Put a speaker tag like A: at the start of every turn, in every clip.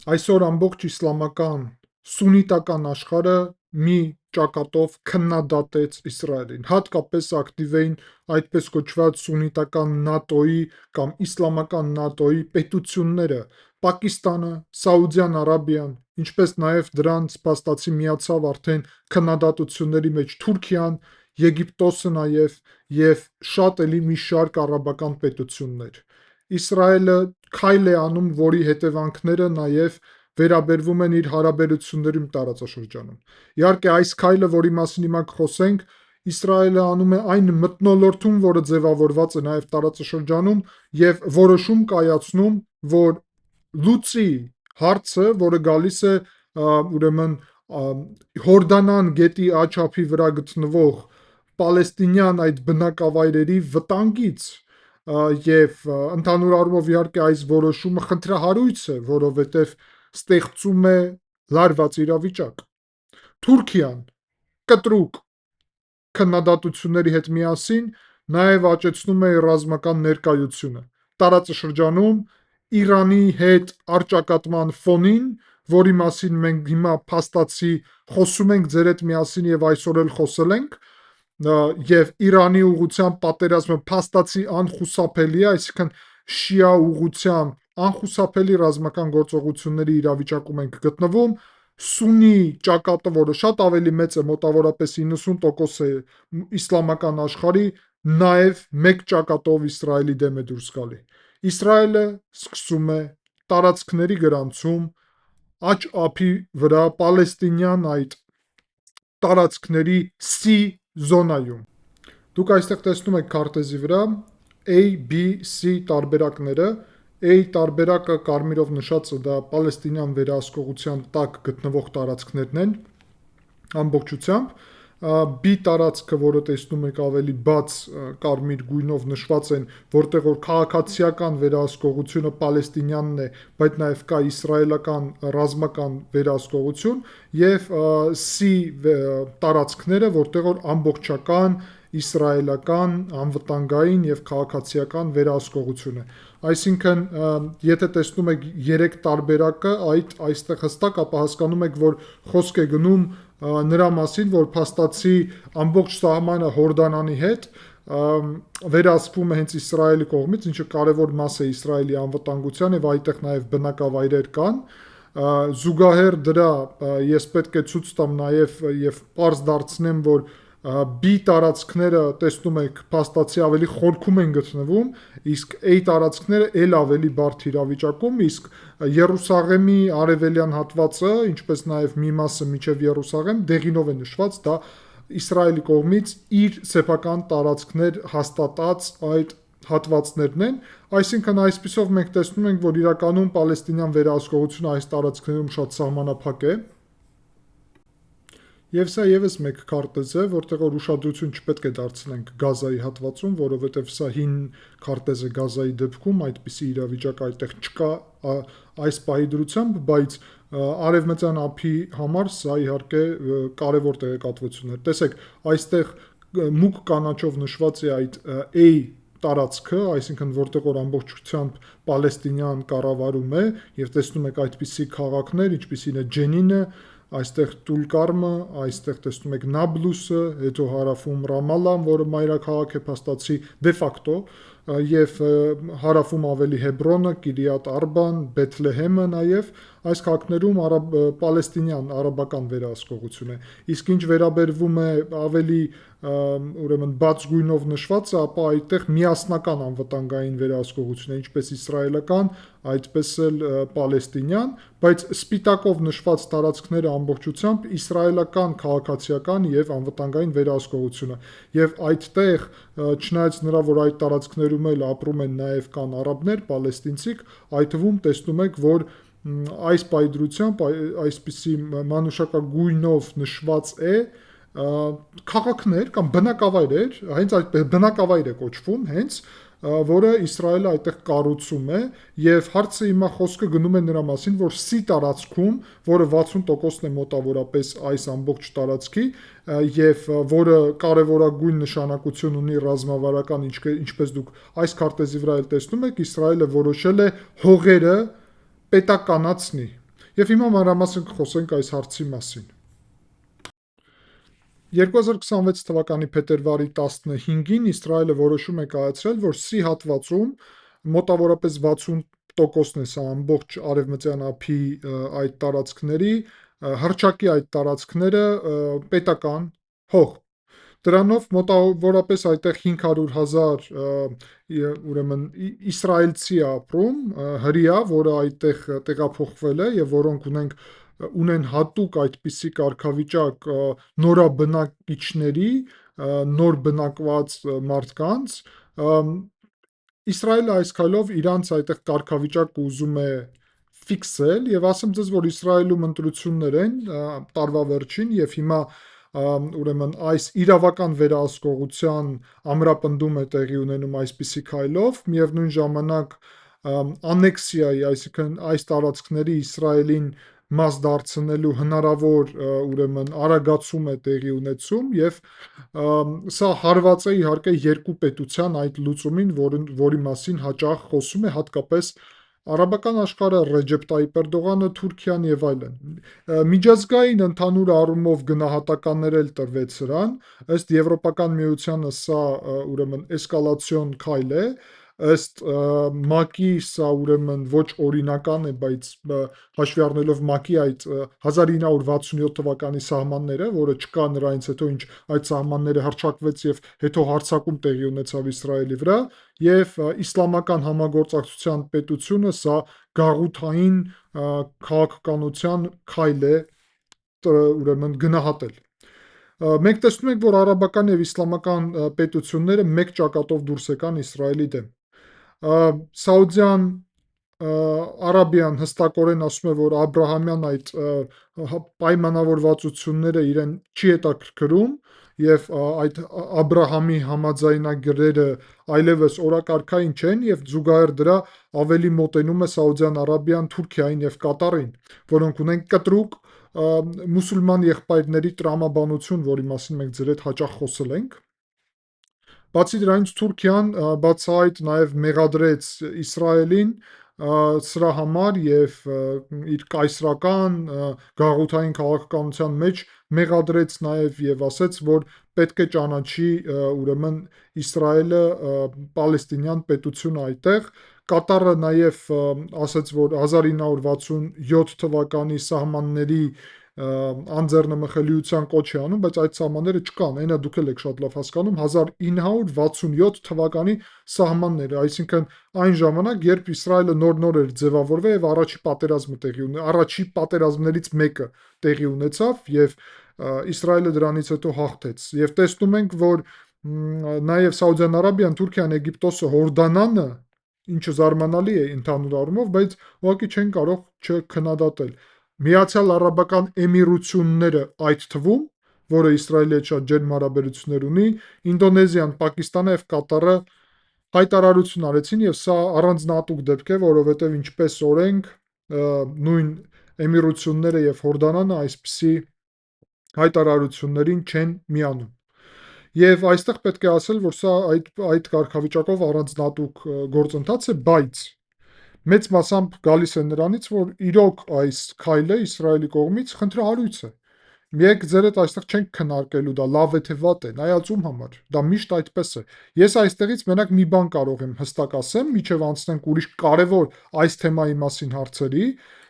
A: Այսօր ամբողջ իսլամական սուննիտական աշխարհը մի ճակատով քննադատեց Իսրայելին, հատկապես ակտիվ էին այդպես կոչված սուննիտական ՆԱՏՕ-ի կամ իսլամական ՆԱՏՕ-ի պետությունները, Պակիստանը, Սաուդյան Արաբիան, ինչպես նաև դրանց փաստացի միացավ արդեն քննադատությունների մեջ Թուրքիան, Եգիպտոսը նաև եւ շատ էլի մի շարք արաբական պետություններ։ Իսրայելը քայլ է անում, որի հետևանքները նաև վերաբերվում են իր հարաբերություններում տարածաշրջանում։ Իհարկե այս քայլը, որի մասին հիմա կխոսենք, Իսրայելը անում է այն մթնոլորտում, որը ձևավորված է նաև տարածաշրջանում եւ որոշում կայացնում, որ լուծի հարցը, որը գալիս է ուրեմն Հորդանան գետի աչափի վրա գտնվող պալեստինյան այդ բնակավայրերի վտանգից եւ ընդհանուր առումով իհարկե այս որոշումը խնդրահարույց է, որովհետեւ ստեղծում է լարված իրավիճակ։ Թուրքիան կտրուկ քննադատությունների հետ միասին նաև աճեցնում է ռազմական ներկայությունը տարածաշրջանում Իրանի հետ առճակատման ֆոնին, որի մասին մենք հիմա փաստացի խոսում ենք ձեր հետ միասին եւ այսօր էլ խոսել ենք, եւ Իրանի ուղղությամբ պատերազմը փաստացի անխուսափելի է, այսինքն շիա ուղղությամբ անխուսափելի ռազմական գործողությունների իրավիճակում ենք գտնվում, սուննի ճակատը, որը շատ ավելի մեծ է, մոտավորապես 90% է իսլամական աշխարհի, նաև մեկ ճակատով Իսրայելի դեմ է դուրս գալի։ Իսրայելը սկսում է տարածքների գրանցում աջ ափի վրա պալեստինյան այդ տարածքների C զոնայում։ Դուք այստեղ տեսնում եք քարտեզի վրա A, B, C տարբերակները, A տարբերակը կարմիրով նշածը դա պալեստինյան վերահսկողության տակ գտնվող տարածքներն են ամբողջությամբ, B տարածքը, որը տեսնում եք ավելի բաց կարմիր գույնով նշված են, որտեղ որ քաղաքացիական վերահսկողությունը պալեստինյանն է, բայց նաև կա իսրայելական ռազմական վերահսկողություն եւ C տարածքները, որտեղ որ ամբողջական իսրայելական անվտանգային եւ քաղաքացիական վերահսկողություն է։ Այսինքն, եթե տեսնում եք 3 տարբերակը այստեղ հստակ, ապա հասկանում եք, որ խոսք է գնում նրա մասին, որ փաստացի ամբողջ սահմանը Հորդանանի հետ վերահսկվում է հենց Իսրայելի կողմից, ինչը կարևոր մաս է Իսրայելի անվտանգության եւ այդտեղ նաեւ բնակավայրեր կան։ Զուգահեռ դրա ես պետք է ցույց տամ նաեւ եւ պարզ դարձնեմ, որ B տարածքները տեսնում եք փաստացի ավելի խորքում են գտնվում, իսկ A տարածքները ել ավելի բարդ իրավիճակում, իսկ Երուսաղեմի արևելյան հատվածը, ինչպես նաև մի մասը մինչև Երուսաղեմ դեղինով է նշված, դա Իսրայելի կողմից իր սեփական տարածքներ հաստատած այդ հատվածներն են, այսինքն այսպիսով մենք տեսնում ենք, որ իրականում պալեստինյան վերահսկողությունը այս տարածքներում շատ սահմանափակ է։ Եվ սա եւս մեկ քարտեզ է, որտեղ որ ուշադրություն չպետք է դարձնենք Գազայի հատվածում, որովհետեւ սա հին քարտեզ է Գազայի դեպքում, այդպիսի իրավիճակ այդտեղ չկա այս պահի դրությամբ, բայց արևմտյան ափի համար սա իհարկե կարևոր տեղեկատվություն է։ Տեսեք, այստեղ մուգ կանաչով նշված է այդ A տարածքը, այսինքն որտեղ որ ամբողջությամբ պալեստինյան կառավարում է, եւ տեսնում եք այդպիսի քաղաքներ, ինչպիսին է Ջենինը, այստեղ Տուլկարմը, այստեղ տեսնում եք Նաբլուսը, հետո հարավում Ռամալլան, որը մայրաքաղաք է փաստացի դե ֆակտո, եւ հարավում ավելի Հեբրոնը, Կիրիաթ Արբան, Բեթլեհեմը նաեւ այս քաղաքներում պալեստինյան արաբական վերահսկողություն է։ Իսկ ինչ վերաբերվում է ավելի ուրեմն բաց գույնով նշվածը, ապա այդտեղ միասնական անվտանգային վերահսկողություն է, ինչպես իսրայելական, այդպես էլ պալեստինյան, բայց սպիտակով նշված տարածքները ամբողջությամբ իսրայելական քաղաքացիական եւ անվտանգային վերահսկողությունը։ Եվ այդտեղ, չնայած նրա, որ այդ տարածքներում էլ ապրում են նաեւ կան արաբներ, պալեստինցիք, այդ թվում տեսնում եք, որ այս պայդրությամբ այսպիսի մանուշակագույնով նշված է քաղաքներ կամ բնակավայրեր, հենց այդ բնակավայր է կոչվում, հենց որը Իսրայելը այդտեղ կառուցում է եւ հարցը հիմա խոսքը գնում է նրա մասին, որ C տարածքում, որը 60%-ն է մոտավորապես այս ամբողջ տարածքի եւ որը կարևորագույն նշանակություն ունի ռազմավարական, ինչպես դուք այս քարտեզի վրա էլ տեսնում եք, Իսրայելը որոշել է հողերը պետականացնի։ Եվ հիմա մանրամասն կխոսենք այս հարցի մասին։ 2026 թվականի փետրվարի 15-ին Իսրայելը որոշում է կայացրել, որ Սի հատվածում մոտավորապես 60%-ն է սա ամբողջ արևմտյան ափի այդ տարածքների, հռչակի այդ տարածքները պետական հող։ Դրանով մոտավորապես այդտեղ 500,000 ուրեմն իսրայելցի է ապրում, հրեա, որը այդտեղ տեղափոխվել է եւ որոնք ունեն հատուկ այդպիսի կարգավիճակ նորաբնակիչների, նոր բնակված մարդկանց, Իսրայելը այս քայլով իրանց այդտեղ կարգավիճակը ուզում է ֆիքսել եւ ասեմ ձեզ, որ Իսրայելում ընտրություններ են տարվա վերջին եւ հիմա ուրեմն այս իրավական վերահսկողության ամրապնդում է տեղի ունենում այսպիսի քայլով, միևնույն ժամանակ անեքսիայի, այսինքն այս տարածքների Իսրայելին մաս դարձնելու հնարավոր ուրեմն արագացում է տեղի ունեցում եւ սա հարված է իհարկե երկու պետության այդ լուծումին, որի մասին հաճախ խոսում է հատկապես արաբական աշխարհը, Ռեջեփ Տայիպ Էրդողանը, Թուրքիան եւ այլն։ Միջազգային ընդհանուր առումով գնահատականներ էլ տրվեց սրան, ըստ Եվրոպական միությանը սա ուրեմն էսկալացիոն քայլ է, ըստ ՄԱԿ-ի սա ուրեմն ոչ օրինական է, բայց հաշվի առնելով ՄԱԿ-ի այդ 1967 թվականի սահմանները, որը չկա նրանից հետո ինչ այդ սահմանները հռչակվեց եւ հետո հարձակում տեղի ունեցավ Իսրայելի վրա, եւ իսլամական համագործակցության պետությունը սա գաղութային քաղաքականության քայլ է ուրեմն գնահատել։ Մենք տեսնում ենք, որ արաբական եւ իսլամական պետությունները մեկ ճակատով դուրս եկան Իսրայելի դեմ։ Սաուդյան Արաբիան հստակորեն ասում է, որ Աբրահամյան այդ պայմանավորվածությունները իրեն չի հետաքրքրում եւ այդ Աբրահամի համաձայնագրերը այլևս օրակարգային չեն եւ զուգահեռ դրա ավելի մոտենում է Սաուդյան Արաբիան Թուրքիային եւ Կատարին, որոնք ունեն կտրուկ մուսուլման եղբայրների տրամաբանություն, որի մասին մենք ձեր հետ հաճախ խոսել ենք։ Բացի դրանից Թուրքիան բացահայտ նաև մեղադրեց Իսրայելին սրա համար եւ իր կայսրական գաղութային քաղաքականության մեջ մեղադրեց նաև եւ ասեց, որ պետք է ճանաչի ուրեմն Իսրայելը պալեստինյան պետություն այդտեղ։ Կատարը նաև ասաց, որ 1967 թվականի սահմանների անձեռնմխելիության կոչ է անում, բայց այդ սահմանները չկան, այնա դուք էլ եք շատ լավ հասկանում, 1967 թվականի սահմանները, այսինքն այն ժամանակ, երբ Իսրայելը նոր էր ձևավորվել եւ առաջի պատերազմը առաջի պատերազմներից մեկը տեղի ունեցավ եւ Իսրայելը դրանից հետո հաղթեց։ Եվ տեսնում ենք, որ նաև Սաուդյան Արաբիան, Թուրքիան, Եգիպտոսը, Հորդանանը, ինչը զարմանալի է ընդհանուր առումով, բայց ուղղակի չեն կարող չքննադատել։ Միացյալ Արաբական Էմիրությունները այդ թվում, որը Իսրայելի հետ շատ ջերմ հարաբերություններ ունի, Ինդոնեզիան, Պակիստանը եւ Կատարը հայտարարություն արեցին եւ սա առանձնահատուկ դեպք է, որովհետեւ ինչպես օրենք նույն Էմիրությունները եւ Հորդանանը այսպիսի հայտարարություններին չեն միանում։ Եվ այստեղ պետք է ասել, որ սա այդ կարգավիճակով առանձնահատուկ գործընթաց է, բայց մեծ մասամբ գալիս է նրանից, որ իրոք այս քայլը Իսրայելի կողմից խնդրահարույց է։ Մենք ձեր հետ այստեղ չենք քննարկելու դա լավ է թե վատ է, նայած ում համար։ Դա միշտ այդպես է։ Ես այստեղից մենակ մի բան կարող եմ հստակ ասեմ, միջև անցնենք ուրիշ կարևոր այս թեմայի մասին հարցերի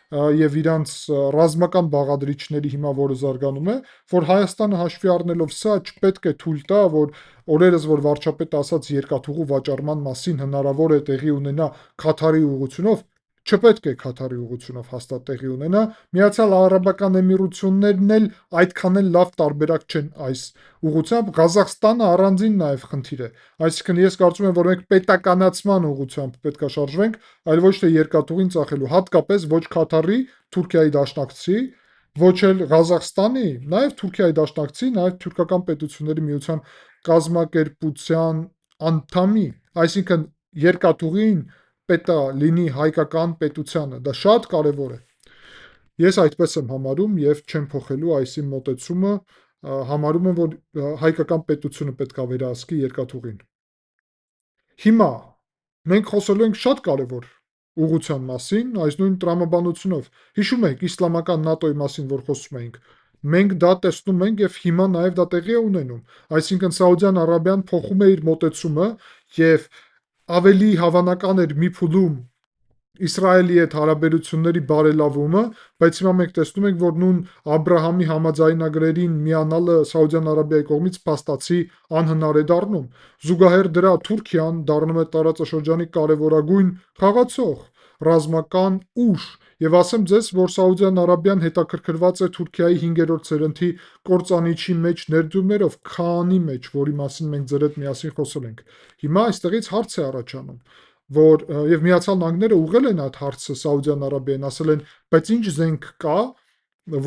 A: եւ իրանց ռազմական բաղադրիչների հիմա որը զարգանում է, որ Հայաստանը հաշվի առնելով սա չպետք է թույլ տա, որ օրերս որ վարչապետը ասաց երկաթուղու վաճառման մասին հնարավոր է տեղի ունենա Քաթարի ուղղությունով, չպետք է Քաթարի ուղղությունով հաստատ տեղի ունենա։ Միացյալ Արաբական Էմիրություններն էլ այդքան էլ լավ տարբերակ չեն այս ուղղությամբ։ Ղազախստանը առանձին նաև խնդիր է։ Այսինքն ես կարծում եմ, որ մենք պետականացման ուղղությամբ պետք է շարժվենք, այլ ոչ թե երկաթուղին ծախելու, հատկապես ոչ Քաթարի, Թուրքիայի դաշնակցի, ոչ էլ Ղազախստանի, նաև Թուրքիայի դաշնակցի, նաև թուրքական պետությունների միության կազմակերպության անդամի, այսինքն երկաթուղին պետք է լինի հայկական պետությանը, դա շատ կարևոր է։ Ես այդպես եմ համարում եւ չեմ փոխելու այս իմ մոտեցումը, համարում եմ, որ հայկական պետությունը պետք է վերահսկի երկաթուղին։ Հիմա մենք խոսելու ենք շատ կարևոր ուղղության մասին, այս նույն տրամաբանությունով։ Հիշում եք իսլամական ՆԱՏՕ-ի մասին, որ խոսում էինք, մենք դա տեսնում ենք եւ հիմա նաեւ դա տեղի է ունենում, այսինքն Սաուդյան Արաբիան փոխում է իր մոտեցումը եւ ավելի հավանական էր մի փուլում Իսրայելի հետ հարաբերությունների բարելավումը, բայց հիմա մենք տեսնում ենք, որ նույն Աբրահամի համաձայնագրերին միանալը Սաուդյան Արաբիայի կողմից փաստացի անհնար է դառնում։ Զուգահեռ դրա Թուրքիան դառնում է տարածաշրջանի կարևորագույն խաղացող, ռազմական ուժ, եւ ասեմ ձեզ, որ Սաուդյան Արաբիան հետաքրքրված է Թուրքիայի 5-րդ սերնդի կործանիչի մեջ ներդրումներով, Քաանի մեջ, որի մասին մենք ձեր հետ միասին խոսել ենք։ Հիմա այստեղից հարց է առաջանում, որ եւ Միացյալ Նահանգները ուղղել են այդ հարցը Սաուդյան Արաբիային, ասել են, բայց ինչ զենք կա,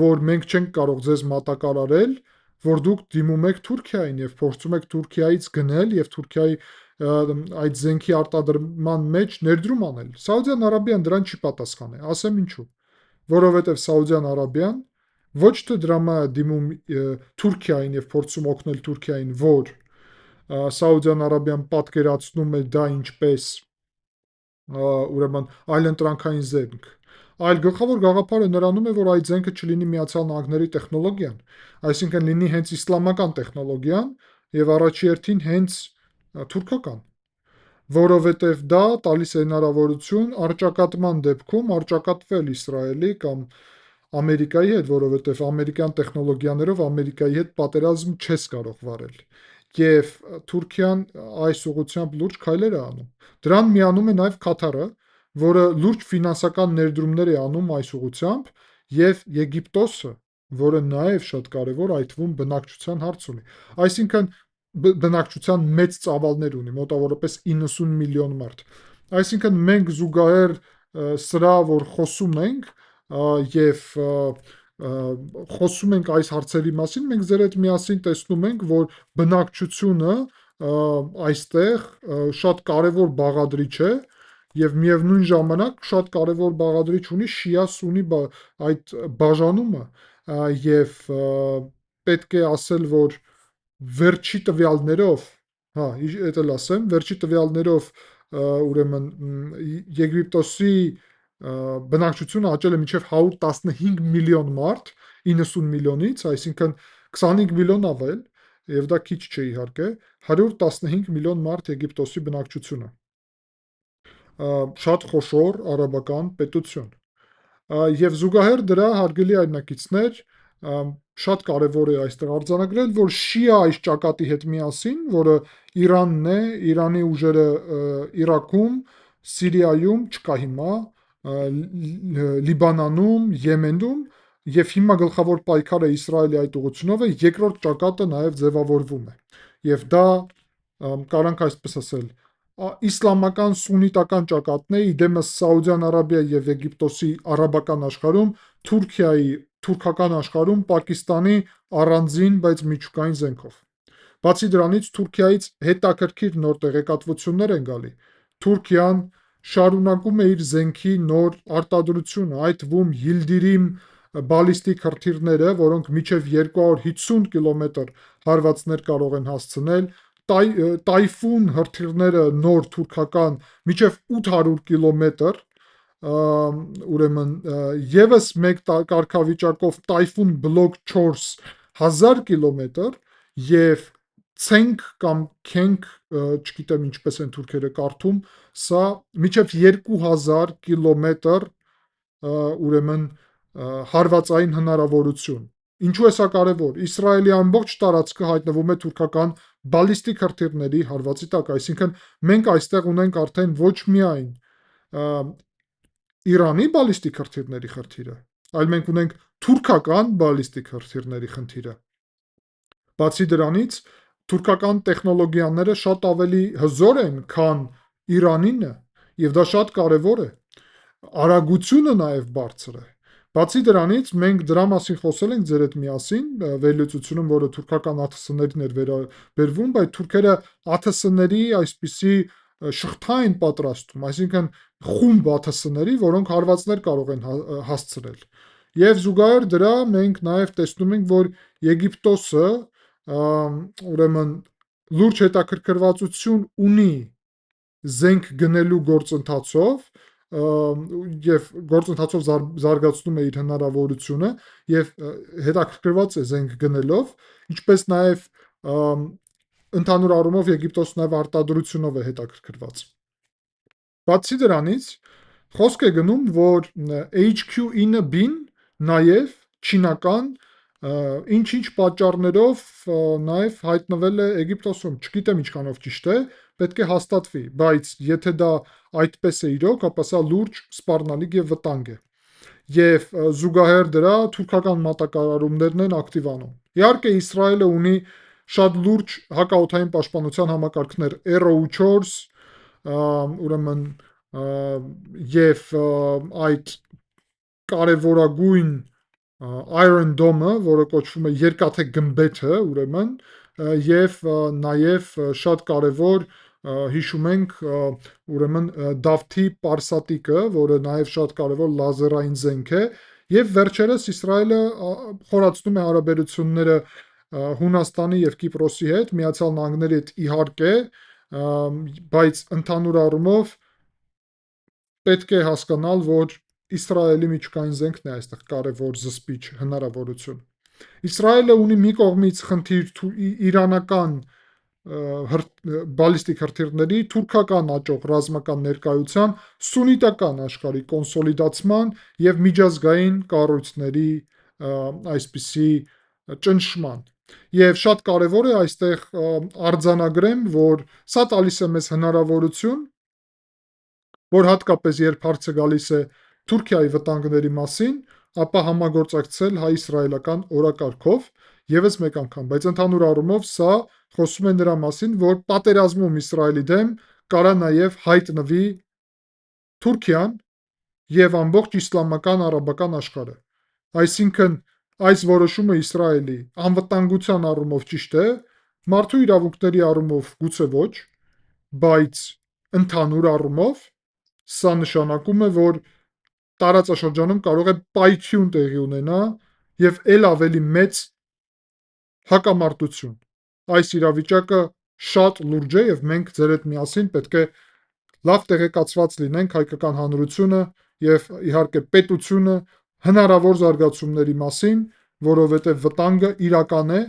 A: որ մենք չենք կարող ձեզ մատակարարել, որ դուք դիմում եք Թուրքիային եւ փորձում եք Թուրքիայից գնել եւ Թուրքիայի այդ զենքի արտադրման մեջ ներդրում անել։ Սաուդյան Արաբիան դրան չի պատասխանել, ասեմ ինչու, որովհետեւ Սաուդյան Արաբիան ոչ թե դրամա դիմում Թուրքիային եւ փորձում օգնել Թուրքիային, որ Սաուդյան Արաբիան պատկերացնում է դա ինչպես ուրեմն այլընտրանքային զենք, այլ գլխավոր գաղափարը նրանում է, որ այդ զենքը չլինի Միացյալ Նահանգների տեխնոլոգիան, այսինքն լինի հենց իսլամական տեխնոլոգիան եւ առաջի հերթին հենց թուրքական, որովհետեւ դա տալիս է հնարավորություն առճակատման դեպքում առճակատվել Իսրայելի կամ Ամերիկայի հետ, որովհետեւ ամերիկյան տեխնոլոգիաներով Ամերիկայի հետ պատերազմ չես կարող վարել։ Եվ Թուրքիան այս ուղղությամբ լուրջ քայլեր է անում։ Դրան միանում է նաև Քաթարը, որը լուրջ ֆինանսական ներդրումներ է անում այս ուղղությամբ, եւ Եգիպտոսը, որը նաև շատ կարևոր, այդ թվում բնակչության հարց ունի։ Այսինքն բնակչության մեծ ծավալներ ունի, մոտավորապես 90 միլիոն մարդ։ Այսինքն մենք զուգահեռ սրա, որ խոսում ենք եւ խոսում ենք այս հարցերի մասին, մենք ձեր հետ միասին տեսնում ենք, որ բնակչությունը այստեղ շատ կարևոր բաղադրիչ է եւ միևնույն ժամանակ շատ կարևոր բաղադրիչ ունի շիա-սունի այդ բաժանումը եւ պետք է ասել, որ վերջի տվյալներով, հա, էդ էլ ասեմ, վերջի տվյալներով ուրեմն Եգիպտոսի բնակչությունը աճել է մինչև 115 միլիոն մարդ 90 միլիոնից, այսինքն 25 միլիոն ավել, եւ դա քիչ չէ իհարկե, 115 միլիոն մարդ Եգիպտոսի բնակչությունը, շատ խոշոր արաբական պետություն։ Եվ զուգահեռ դրա հարգելի այրնակիցներ, շատ կարևոր է այստեղ արձանագրել, որ շիա այս ճակատի հետ միասին, որը Իրանն է, Իրանի ուժերը Իրաքում, Սիրիայում չկա հիմա, Լիբանանում, Եմենում, եւ հիմա գլխավոր պայքարը Իսրայելի այդ ուղղությունով է, երկրորդ ճակատը նաեւ ձևավորվում է։ Եվ դա կարանք այսպես ասել, իսլամական սուննիտական ճակատն է, իդեմս Սաուդյան Արաբիա եւ Եգիպտոսի արաբական աշխարհում, Թուրքիայի թուրքական աշխարհում Պակիստանի առանձին, բայց միջուկային զենքով։ Բացի դրանից Թուրքիայից հետաքրքիր նոր տեղեկատվություններ են գալի։ Թուրքիան շարունակում է իր զենքի նոր արտադրությունը, այդ թվում Yildirim բալիստիկ հրթիռները, որոնք մինչև 250 կիլոմետր հարվածներ կարող են հասցնել, Տայֆուն հրթիռները նոր թուրքական մինչև 800 կիլոմետր, ուրեմն եւս մեկ կարգավիճակով Տայֆուն բլոկ 4 1000 կիլոմետր եւ ցենք կամ քենք, չգիտեմ ինչպես են թուրքերը կարդում, սա մինչև 2000 կիլոմետր ուրեմն հարվածային հնարավորություն։ Ինչու է սա կարևոր։ Իսրայելի ամբողջ տարածքը հայտնվում է թուրքական բալիստիկ հրթիռների հարվածի տակ, այսինքն մենք այստեղ ունենք արդեն ոչ միայն Իրանի բալիստիկ հրթիռների խնդիրը, այլ մենք ունենք թուրքական բալիստիկ հրթիռների խնդիրը։ Բացի դրանից, թուրքական տեխնոլոգիաները շատ ավելի հզոր են, քան Իրանինը, եւ դա շատ կարևոր է։ Արագությունը նաեւ բարձր է։ Բացի դրանից, մենք դրա մասին խոսել ենք ձեր հետ միասին վերլուծությունում, որը թուրքական ԱԹՍ-ներին էր վերաբերվում, բայց թուրքերը ԱԹՍ-ների այսպիսի շղթա են պատրաստում, այսինքն խումբ ԱԹՍ-ների, որոնք հարվածներ կարող են հասցնել։ Եվ զուգահեռ դրա մենք նաեւ տեսնում ենք, որ Եգիպտոսը ուրեմն լուրջ հետաքրքրվածություն ունի զենք գնելու գործընթացով, եւ գործընթացով զարգացնում է իր հնարավորությունը եւ հետաքրքրված է զենք գնելով, ինչպես նաեւ ընդհանուր առումով Եգիպտոսը նաեւ արտադրությունով է հետաքրքրված։ Բացի դրանից, խոսք է գնում, որ HQ9B-ն նաեւ չինական ինչ-ինչ պատճառներով նաեւ հայտնվել է Եգիպտոսում, չգիտեմ ինչքանով ճիշտ է, պետք է հաստատվի, բայց եթե դա այդպես է իրոք, ապա սա լուրջ սպառնալիք եւ վտանգ է։ Եվ զուգահեռ դրա թուրքական մատակարարումներն են ակտիվանում։ Իհարկե Իսրայելը ունի շատ լուրջ հակաօդային պաշտպանության համակարգներ Arrow 4, ուրեմն եւ այդ կարևորագույն Iron Dome-ը, որը կոչվում է երկաթե գմբեթը, ուրեմն, եւ նաեւ շատ կարևոր հիշում ենք ուրեմն Դավթի պարսատիկը, որը նաեւ շատ կարևոր լազերային զենք է, եւ վերջերս Իսրայելը խորացնում է հարաբերությունները Հունաստանի եւ Կիպրոսի հետ, Միացյալ Նահանգների հետ իհարկե, բայց ընդհանուր առումով պետք է հասկանալ, որ Իսրայելի միջուկային զենքն է այստեղ կարևոր զսպիչ հնարավորություն։ Իսրայելը ունի մի կողմից խնդիր իրանական բալիստիկ հրթիռների, թուրքական աճող ռազմական ներկայության, սուննիտական աշխարհի կոնսոլիդացման եւ միջազգային կառույցների այսպիսի ճնշման։ Եվ շատ կարևոր է այստեղ արձանագրեմ, որ սա տալիս է մեզ հնարավորություն, որ հատկապես երբ հարցը գալիս է Թուրքիայի վտանգների մասին, ապա համագործակցել հայ-իսրայելական օրակարգով եւս մեկ անգամ, բայց ընդհանուր առումով սա խոսում է նրա մասին, որ պատերազմում Իսրայելի դեմ կարա նաեւ հայտնվի Թուրքիան եւ ամբողջ իսլամական արաբական աշխարհը։ Այսինքն այս որոշումը Իսրայելի անվտանգության առումով ճիշտ է, մարդու իրավունքների առումով գուցե ոչ, բայց ընդհանուր առումով սա նշանակում է, որ տարածաշրջանում կարող է պայթյուն տեղի ունենա եւ ել ավելի մեծ հակամարտություն։ Այս իրավիճակը շատ լուրջ է եւ մենք ձեր հետ միասին պետք է լավ տեղեկացված լինենք հայկական հանրությունը եւ իհարկե պետությունը հնարավոր զարգացումների մասին, որովհետեւ վտանգը իրական է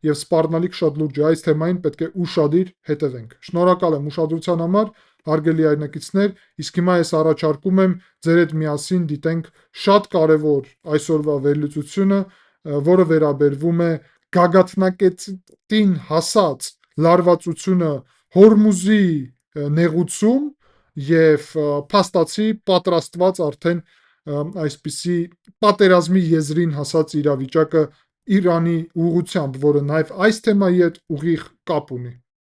A: եւ սպառնալիք շատ լուրջ է։ Այս թեմային պետք է ուշադիր հետևենք։ Շնորհակալ եմ ուշադրության համար, հարգելի այրնակիցներ, իսկ հիմա ես առաջարկում եմ ձեր հետ միասին դիտենք շատ կարևոր այսօրվա վերլուծությունը, որը վերաբերվում է գագաթնակետին հասած լարվածությունը Հորմուզի նեղուցում եւ փաստացի պատրաստված արդեն այսպիսի պատերազմի եզրին հասած իրավիճակը Իրանի ուղղությամբ, որը նաեւ այս թեմայի հետ ուղիղ կապ ունի։